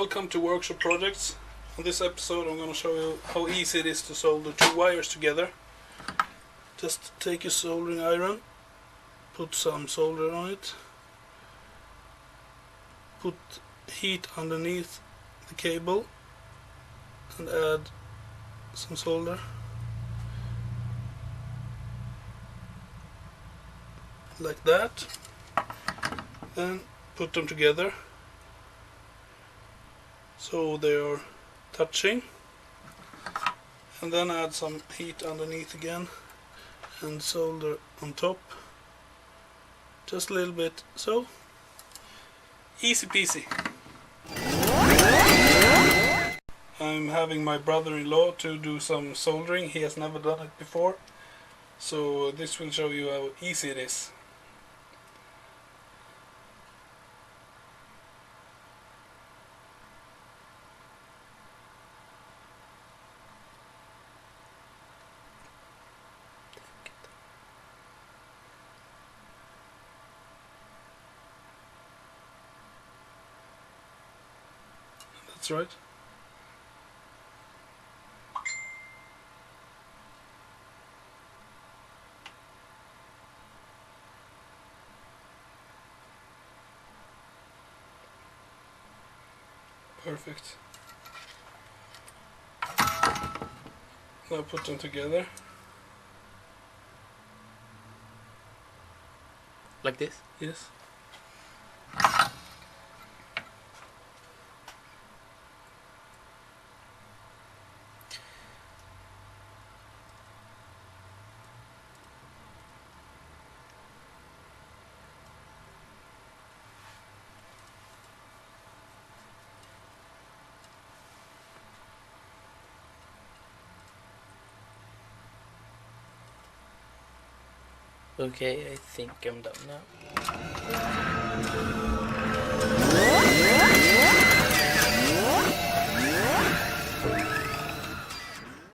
Welcome to Workshop Projects. On this episode I'm going to show you how easy it is to solder two wires together. Just take your soldering iron, put some solder on it, put heat underneath the cable and add some solder. Like that. Then put them together so they are touching, and then add some heat underneath again and solder on top, just a little bit, so easy peasy. I'm having my brother-in-law to do some soldering. He has never done it before, so this will show you how easy it is. That's right. Perfect. Now put them together. Like this? Yes. Okay, I think I'm done now.